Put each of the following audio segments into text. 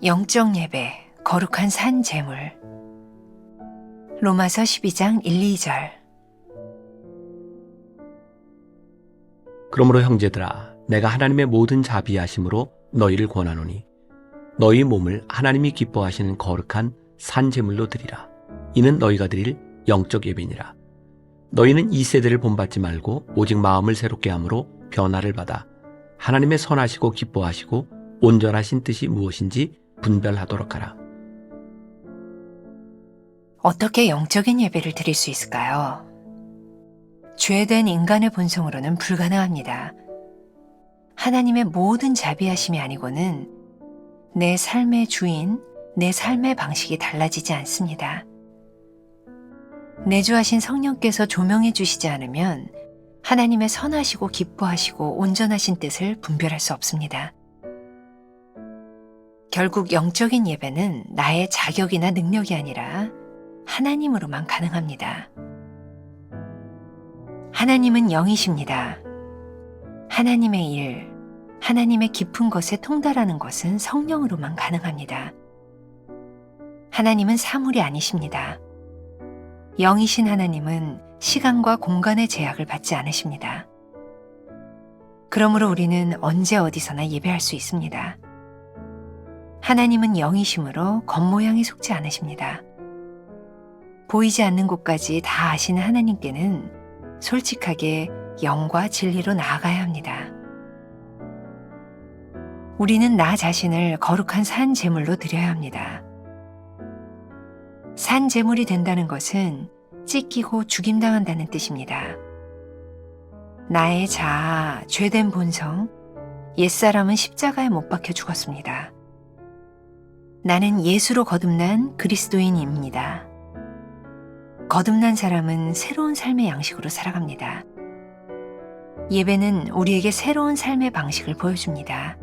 영적 예배, 거룩한 산 제물. 로마서 12장 1, 2절. 그러므로 형제들아, 내가 하나님의 모든 자비하심으로 너희를 권하노니 너희 몸을 하나님이 기뻐하시는 거룩한 산 제물로 드리라. 이는 너희가 드릴 영적 예배니라. 너희는 이 세대를 본받지 말고 오직 마음을 새롭게 함으로 변화를 받아 하나님의 선하시고 기뻐하시고 온전하신 뜻이 무엇인지 분별하도록 하라. 어떻게 영적인 예배를 드릴 수 있을까요? 죄된 인간의 본성으로는 불가능합니다. 하나님의 모든 자비하심이 아니고는 내 삶의 주인, 내 삶의 방식이 달라지지 않습니다. 내주하신 성령께서 조명해 주시지 않으면 하나님의 선하시고 기뻐하시고 온전하신 뜻을 분별할 수 없습니다. 결국 영적인 예배는 나의 자격이나 능력이 아니라 하나님으로만 가능합니다. 하나님은 영이십니다. 하나님의 일, 하나님의 깊은 것에 통달하는 것은 성령으로만 가능합니다. 하나님은 사물이 아니십니다. 영이신 하나님은 시간과 공간의 제약을 받지 않으십니다. 그러므로 우리는 언제 어디서나 예배할 수 있습니다. 하나님은 영이심으로 겉모양에 속지 않으십니다. 보이지 않는 곳까지 다 아시는 하나님께는 솔직하게 영과 진리로 나아가야 합니다. 우리는 나 자신을 거룩한 산 제물로 드려야 합니다. 산 제물이 된다는 것은 찢기고 죽임당한다는 뜻입니다. 나의 자아, 죄된 본성, 옛사람은 십자가에 못 박혀 죽었습니다. 나는 예수로 거듭난 그리스도인입니다. 거듭난 사람은 새로운 삶의 양식으로 살아갑니다. 예배는 우리에게 새로운 삶의 방식을 보여줍니다.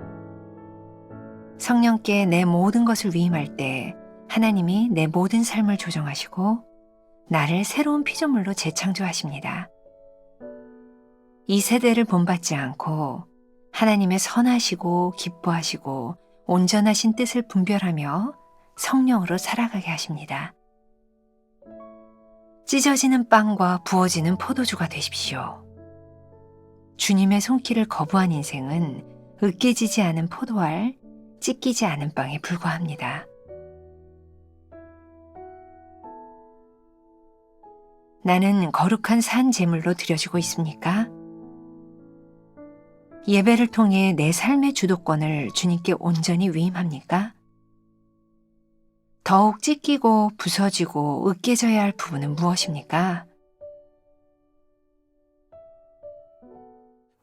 성령께 내 모든 것을 위임할 때 하나님이 내 모든 삶을 조정하시고 나를 새로운 피조물로 재창조하십니다. 이 세대를 본받지 않고 하나님의 선하시고 기뻐하시고 온전하신 뜻을 분별하며 성령으로 살아가게 하십니다. 찢어지는 빵과 부어지는 포도주가 되십시오. 주님의 손길을 거부한 인생은 으깨지지 않은 포도알, 찢기지 않은 빵에 불과합니다. 나는 거룩한 산 제물로 드려지고 있습니까? 예배를 통해 내 삶의 주도권을 주님께 온전히 위임합니까? 더욱 찢기고 부서지고 으깨져야 할 부분은 무엇입니까?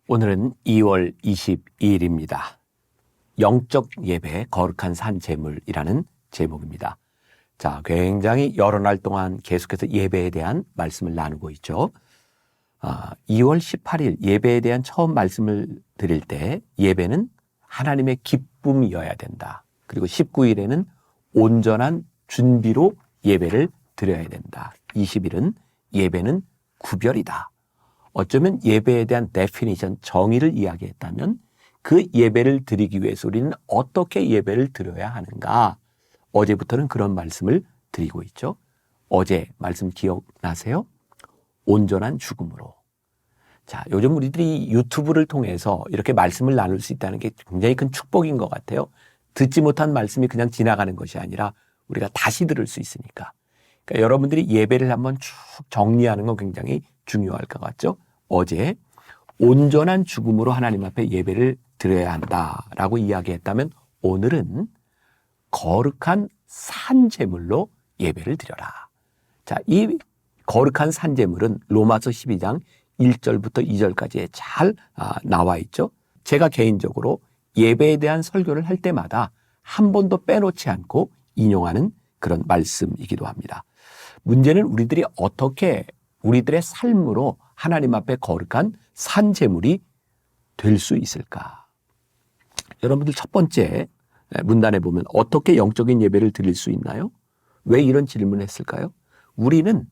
오늘은 2월 22일입니다. 영적 예배, 거룩한 산 제물이라는 제목입니다. 자, 굉장히 여러 날 동안 계속해서 예배에 대한 말씀을 나누고 있죠. 2월 18일 예배에 대한 처음 말씀을 드릴 때 예배는 하나님의 기쁨이어야 된다. 그리고 19일에는 온전한 준비로 예배를 드려야 된다. 20일은 예배는 구별이다. 어쩌면 예배에 대한 데피니션, 정의를 이야기했다면 그 예배를 드리기 위해서 우리는 어떻게 예배를 드려야 하는가? 어제부터는 그런 말씀을 드리고 있죠. 어제 말씀 기억나세요? 온전한 죽음으로. 자, 요즘 우리들이 유튜브를 통해서 이렇게 말씀을 나눌 수 있다는 게 굉장히 큰 축복인 것 같아요. 듣지 못한 말씀이 그냥 지나가는 것이 아니라 우리가 다시 들을 수 있으니까. 그러니까 여러분들이 예배를 한번 쭉 정리하는 건 굉장히 중요할 것 같죠. 어제 온전한 죽음으로 하나님 앞에 예배를 드려야 한다라고 이야기했다면 오늘은 거룩한 산제물로 예배를 드려라. 자, 이 거룩한 산제물은 로마서 12장 1절부터 2절까지에 잘 나와 있죠. 제가 개인적으로 예배에 대한 설교를 할 때마다 한 번도 빼놓지 않고 인용하는 그런 말씀이기도 합니다. 문제는 우리들이 어떻게 우리들의 삶으로 하나님 앞에 거룩한 산제물이 될 수 있을까? 여러분들 첫 번째 문단에 보면 어떻게 영적인 예배를 드릴 수 있나요? 왜 이런 질문을 했을까요? 우리는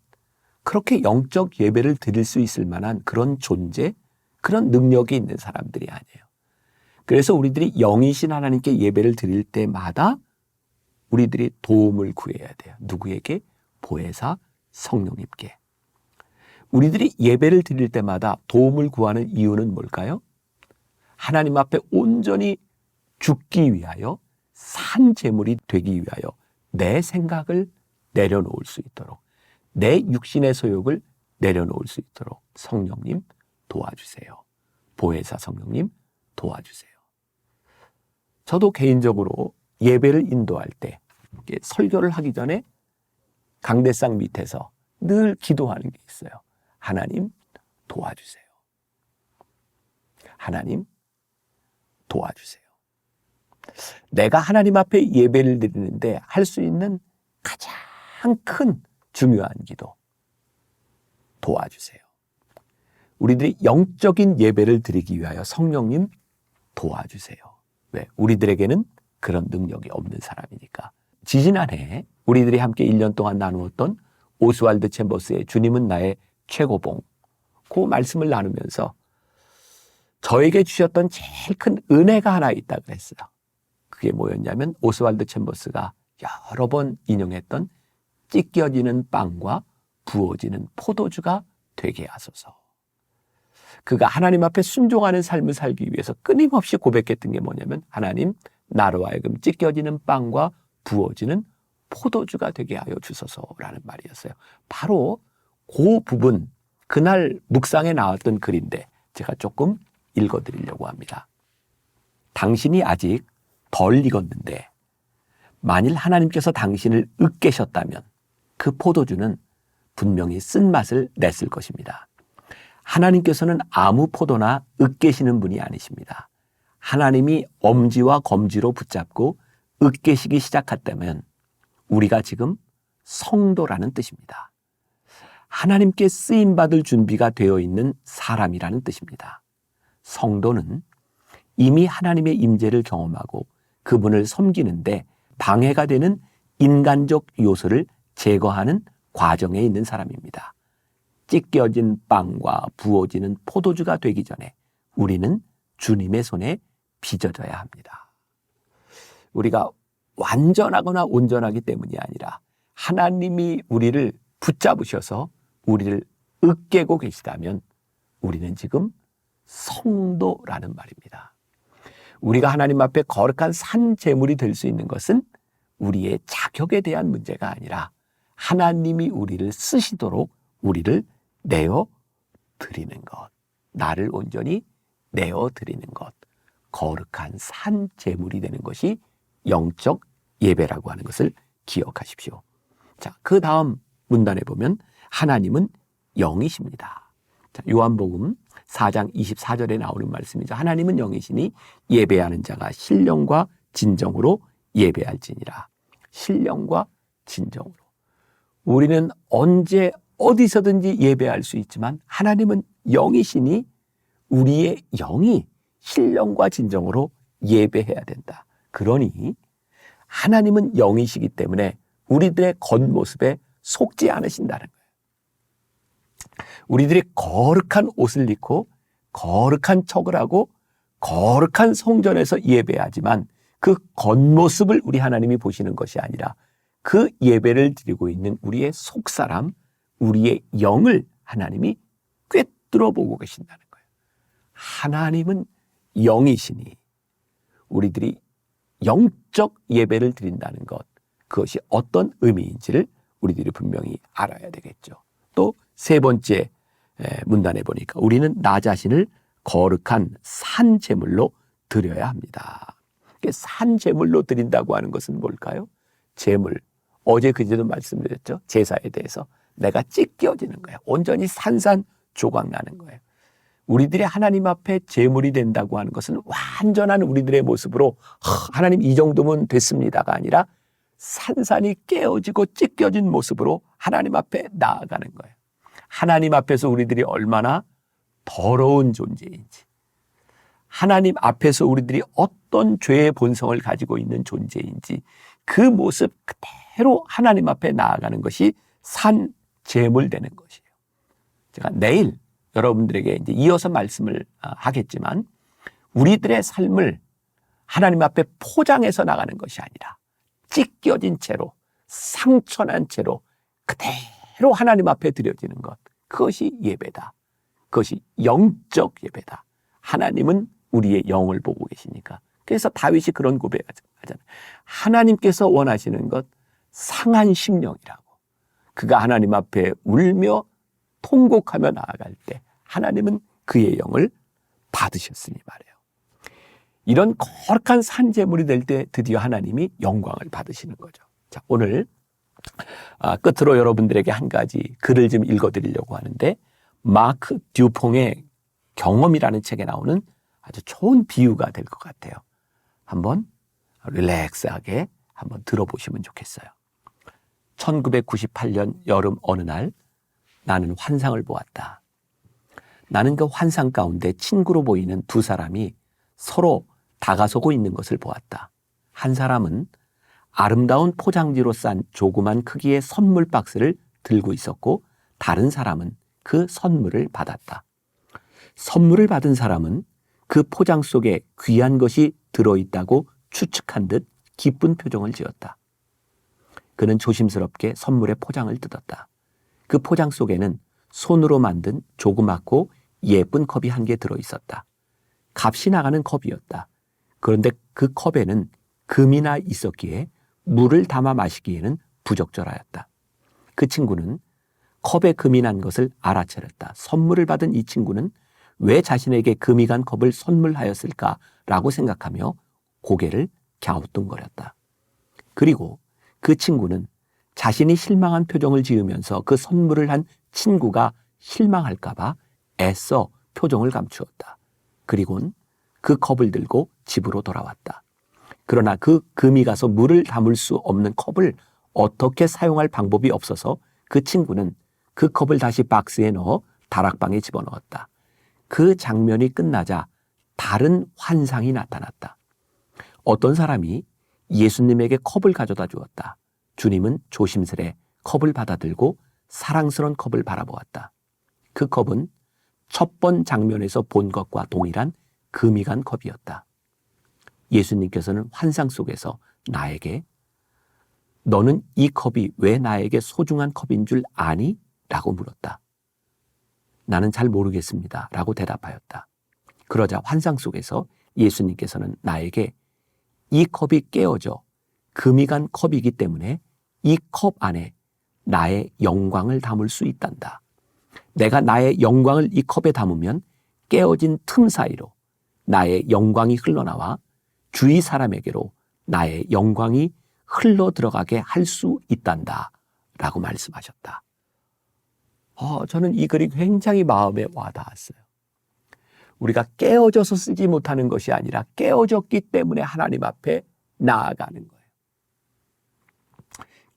그렇게 영적 예배를 드릴 수 있을 만한 그런 존재, 그런 능력이 있는 사람들이 아니에요. 그래서 우리들이 영이신 하나님께 예배를 드릴 때마다 우리들이 도움을 구해야 돼요. 누구에게? 보혜사 성령님께. 우리들이 예배를 드릴 때마다 도움을 구하는 이유는 뭘까요? 하나님 앞에 온전히 죽기 위하여, 산 제물이 되기 위하여 내 생각을 내려놓을 수 있도록, 내 육신의 소욕을 내려놓을 수 있도록 성령님 도와주세요. 보혜사 성령님 도와주세요. 저도 개인적으로 예배를 인도할 때 설교를 하기 전에 강대상 밑에서 늘 기도하는 게 있어요. 하나님 도와주세요. 하나님 도와주세요. 내가 하나님 앞에 예배를 드리는데 할 수 있는 가장 큰 중요한 기도, 도와주세요. 우리들이 영적인 예배를 드리기 위하여 성령님 도와주세요. 왜? 우리들에게는 그런 능력이 없는 사람이니까. 지지난해 우리들이 함께 1년 동안 나누었던 오스왈드 챔버스의 주님은 나의 최고봉, 그 말씀을 나누면서 저에게 주셨던 제일 큰 은혜가 하나 있다고 그랬어요. 그게 뭐였냐면 오스왈드 챔버스가 여러 번 인용했던 찢겨지는 빵과 부어지는 포도주가 되게 하소서. 그가 하나님 앞에 순종하는 삶을 살기 위해서 끊임없이 고백했던 게 뭐냐면 하나님 나로 하여금 찢겨지는 빵과 부어지는 포도주가 되게 하여 주소서라는 말이었어요. 바로 그 부분, 그날 묵상에 나왔던 글인데 제가 조금 읽어드리려고 합니다. 당신이 아직 덜 익었는데 만일 하나님께서 당신을 으깨셨다면 그 포도주는 분명히 쓴맛을 냈을 것입니다. 하나님께서는 아무 포도나 으깨시는 분이 아니십니다. 하나님이 엄지와 검지로 붙잡고 으깨시기 시작했다면 우리가 지금 성도라는 뜻입니다. 하나님께 쓰임받을 준비가 되어 있는 사람이라는 뜻입니다. 성도는 이미 하나님의 임재를 경험하고 그분을 섬기는데 방해가 되는 인간적 요소를 제거하는 과정에 있는 사람입니다. 찢겨진 빵과 부어지는 포도주가 되기 전에 우리는 주님의 손에 빚어져야 합니다. 우리가 완전하거나 온전하기 때문이 아니라 하나님이 우리를 붙잡으셔서 우리를 으깨고 계시다면 우리는 지금 성도라는 말입니다. 우리가 하나님 앞에 거룩한 산 제물이 될 수 있는 것은 우리의 자격에 대한 문제가 아니라 하나님이 우리를 쓰시도록 우리를 내어 드리는 것, 나를 온전히 내어 드리는 것, 거룩한 산 제물이 되는 것이 영적 예배라고 하는 것을 기억하십시오. 자, 그 다음 문단에 보면 하나님은 영이십니다. 자, 요한복음 4장 24절에 나오는 말씀이죠. 하나님은 영이시니 예배하는 자가 신령과 진정으로 예배할지니라. 신령과 진정으로. 우리는 언제 어디서든지 예배할 수 있지만 하나님은 영이시니 우리의 영이 신령과 진정으로 예배해야 된다. 그러니 하나님은 영이시기 때문에 우리들의 겉모습에 속지 않으신다는 거예요. 우리들이 거룩한 옷을 입고 거룩한 척을 하고 거룩한 성전에서 예배하지만 그 겉모습을 우리 하나님이 보시는 것이 아니라 그 예배를 드리고 있는 우리의 속사람, 우리의 영을 하나님이 꿰뚫어 보고 계신다는 거예요. 하나님은 영이시니 우리들이 영적 예배를 드린다는 것, 그것이 어떤 의미인지를 우리들이 분명히 알아야 되겠죠. 또 세 번째 문단에 보니까 우리는 나 자신을 거룩한 산 제물로 드려야 합니다. 산 제물로 드린다고 하는 것은 뭘까요? 제물. 어제 그제도 말씀드렸죠. 제사에 대해서 내가 찢겨지는 거예요. 온전히 산산조각 나는 거예요. 우리들이 하나님 앞에 제물이 된다고 하는 것은 완전한 우리들의 모습으로 하나님 이 정도면 됐습니다가 아니라 산산이 깨어지고 찢겨진 모습으로 하나님 앞에 나아가는 거예요. 하나님 앞에서 우리들이 얼마나 더러운 존재인지, 하나님 앞에서 우리들이 어떤 죄의 본성을 가지고 있는 존재인지 그 모습 그대로 하나님 앞에 나아가는 것이 산 제물 되는 것이에요. 제가 내일 여러분들에게 이제 이어서 말씀을 하겠지만 우리들의 삶을 하나님 앞에 포장해서 나가는 것이 아니라 찢겨진 채로, 상처난 채로 그대로 하나님 앞에 드려지는 것, 그것이 예배다. 그것이 영적 예배다. 하나님은 우리의 영을 보고 계시니까. 그래서 다윗이 그런 고백하잖아요. 하나님께서 원하시는 것 상한 심령이라고. 그가 하나님 앞에 울며 통곡하며 나아갈 때 하나님은 그의 영을 받으셨으니 말이에요. 이런 거룩한 산제물이 될 때 드디어 하나님이 영광을 받으시는 거죠. 자, 오늘 끝으로 여러분들에게 한 가지 글을 좀 읽어드리려고 하는데, 마크 듀퐁의 경험이라는 책에 나오는 아주 좋은 비유가 될 것 같아요. 한번 릴렉스하게 한번 들어보시면 좋겠어요. 1998년 여름 어느 날 나는 환상을 보았다. 나는 그 환상 가운데 친구로 보이는 두 사람이 서로 다가서고 있는 것을 보았다. 한 사람은 아름다운 포장지로 싼 조그만 크기의 선물 박스를 들고 있었고, 다른 사람은 그 선물을 받았다. 선물을 받은 사람은 그 포장 속에 귀한 것이 들어있다고 추측한 듯 기쁜 표정을 지었다. 그는 조심스럽게 선물의 포장을 뜯었다. 그 포장 속에는 손으로 만든 조그맣고 예쁜 컵이 한 개 들어있었다. 값이 나가는 컵이었다. 그런데 그 컵에는 금이나 있었기에 물을 담아 마시기에는 부적절하였다. 그 친구는 컵에 금이 난 것을 알아차렸다. 선물을 받은 이 친구는 왜 자신에게 금이 간 컵을 선물하였을까라고 생각하며 고개를 갸우뚱거렸다. 그리고 그 친구는 자신이 실망한 표정을 지으면서 그 선물을 한 친구가 실망할까봐 애써 표정을 감추었다. 그리고는 그 컵을 들고 집으로 돌아왔다. 그러나 그 금이 가서 물을 담을 수 없는 컵을 어떻게 사용할 방법이 없어서 그 친구는 그 컵을 다시 박스에 넣어 다락방에 집어넣었다. 그 장면이 끝나자 다른 환상이 나타났다. 어떤 사람이 예수님에게 컵을 가져다 주었다. 주님은 조심스레 컵을 받아들고 사랑스러운 컵을 바라보았다. 그 컵은 첫 번 장면에서 본 것과 동일한 금이 간 컵이었다. 예수님께서는 환상 속에서 나에게 너는 이 컵이 왜 나에게 소중한 컵인 줄 아니? 라고 물었다. 나는 잘 모르겠습니다. 라고 대답하였다. 그러자 환상 속에서 예수님께서는 나에게 이 컵이 깨어져 금이 간 컵이기 때문에 이 컵 안에 나의 영광을 담을 수 있단다. 내가 나의 영광을 이 컵에 담으면 깨어진 틈 사이로 나의 영광이 흘러나와 주위 사람에게로 나의 영광이 흘러 들어가게 할 수 있단다. 라고 말씀하셨다. 저는 이 글이 굉장히 마음에 와닿았어요. 우리가 깨어져서 쓰지 못하는 것이 아니라 깨어졌기 때문에 하나님 앞에 나아가는 거예요.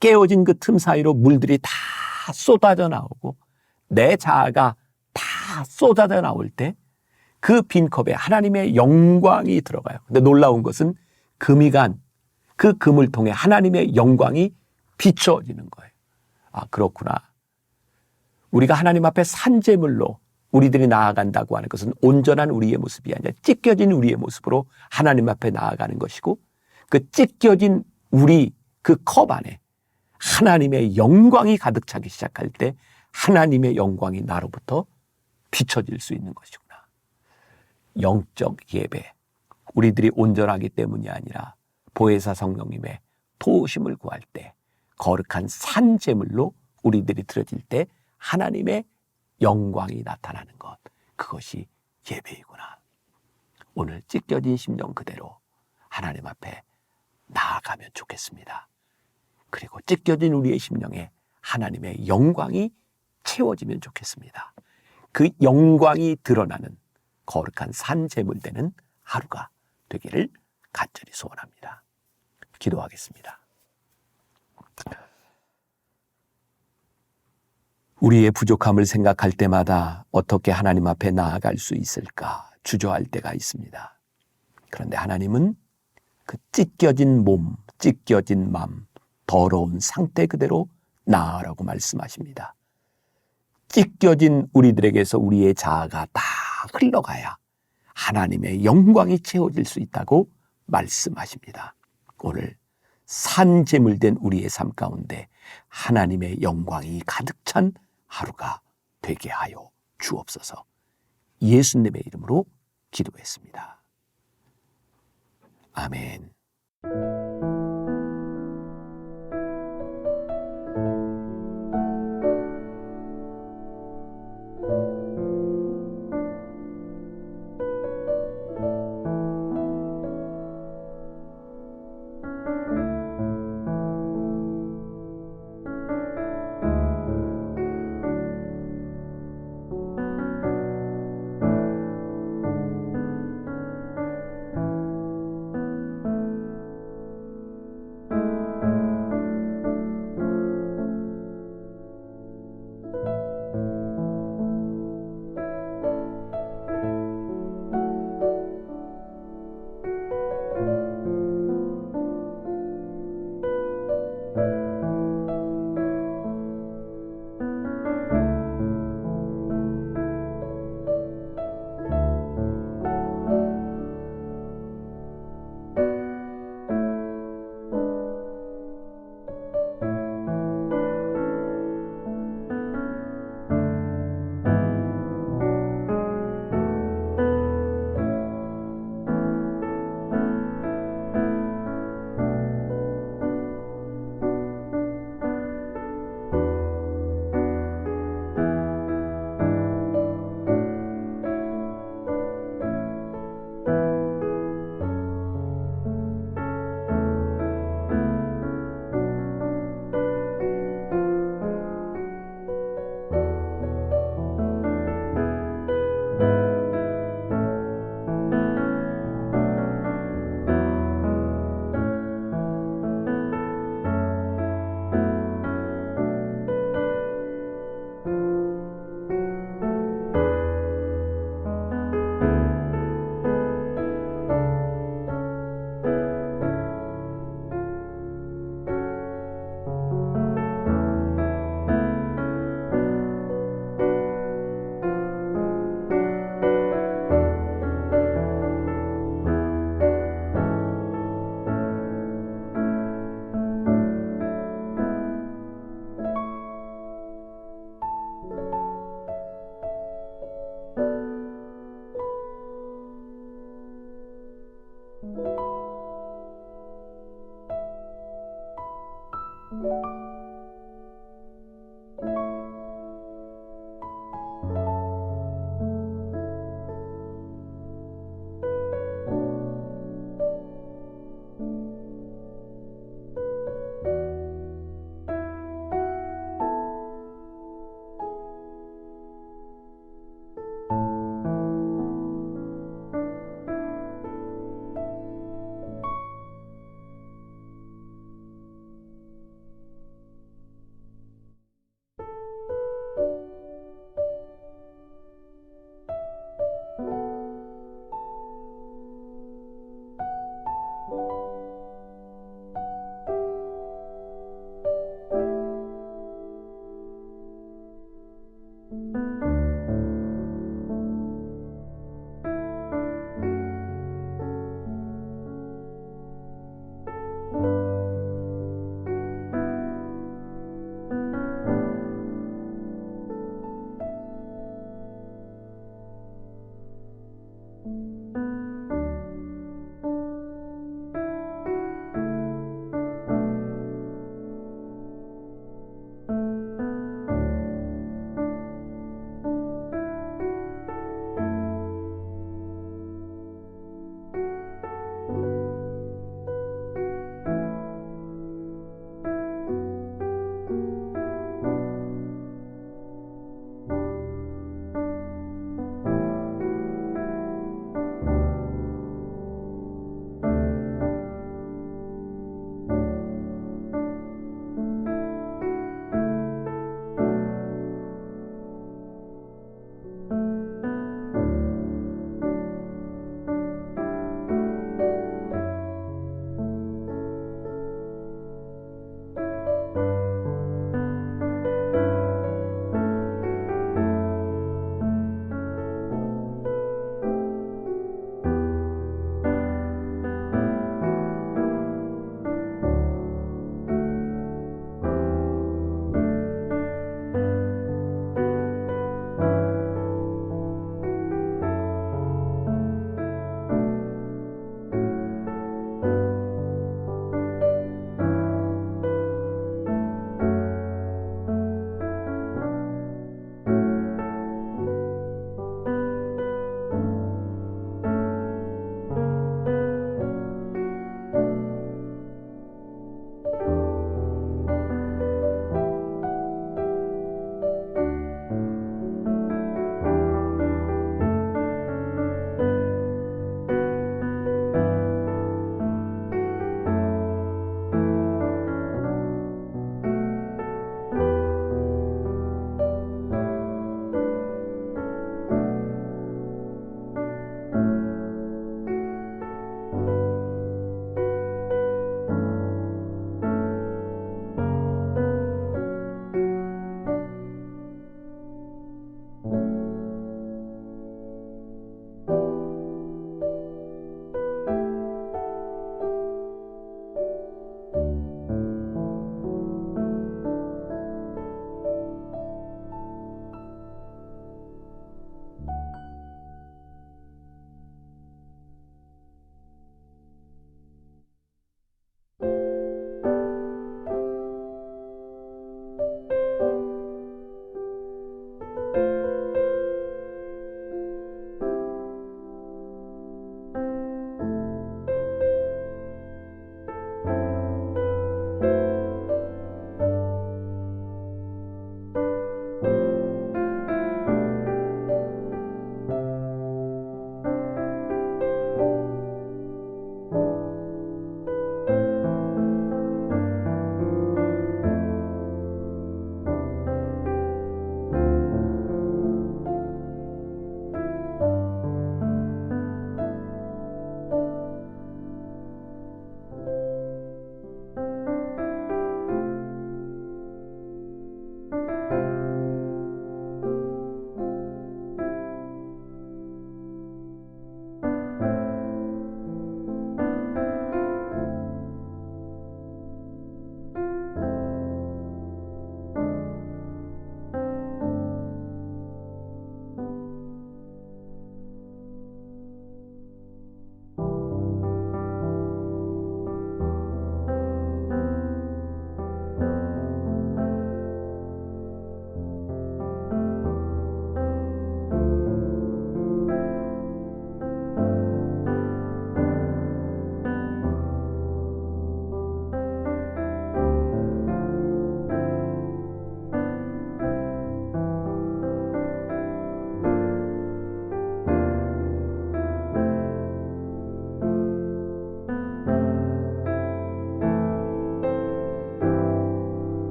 깨어진 그 틈 사이로 물들이 다 쏟아져 나오고 내 자아가 다 쏟아져 나올 때 그 빈 컵에 하나님의 영광이 들어가요. 근데 놀라운 것은 금이 간 그 금을 통해 하나님의 영광이 비춰지는 거예요. 그렇구나. 우리가 하나님 앞에 산제물로 우리들이 나아간다고 하는 것은 온전한 우리의 모습이 아니라 찢겨진 우리의 모습으로 하나님 앞에 나아가는 것이고, 그 찢겨진 우리 그 컵 안에 하나님의 영광이 가득 차기 시작할 때 하나님의 영광이 나로부터 비춰질 수 있는 것이구나. 영적 예배, 우리들이 온전하기 때문이 아니라 보혜사 성령님의 도우심을 구할 때 거룩한 산제물로 우리들이 드려질 때 하나님의 영광이 나타나는 것, 그것이 예배이구나. 오늘 찢겨진 심령 그대로 하나님 앞에 나아가면 좋겠습니다. 그리고 찢겨진 우리의 심령에 하나님의 영광이 채워지면 좋겠습니다. 그 영광이 드러나는 거룩한 산제물 되는 하루가 되기를 간절히 소원합니다. 기도하겠습니다. 우리의 부족함을 생각할 때마다 어떻게 하나님 앞에 나아갈 수 있을까 주저할 때가 있습니다. 그런데 하나님은 그 찢겨진 몸, 찢겨진 마음, 더러운 상태 그대로 나아라고 말씀하십니다. 찢겨진 우리들에게서 우리의 자아가 다 흘러가야 하나님의 영광이 채워질 수 있다고 말씀하십니다. 오늘 산 제물된 우리의 삶 가운데 하나님의 영광이 가득 찬 하루가 되게 하여 주옵소서. 예수님의 이름으로 기도했습니다. 아멘.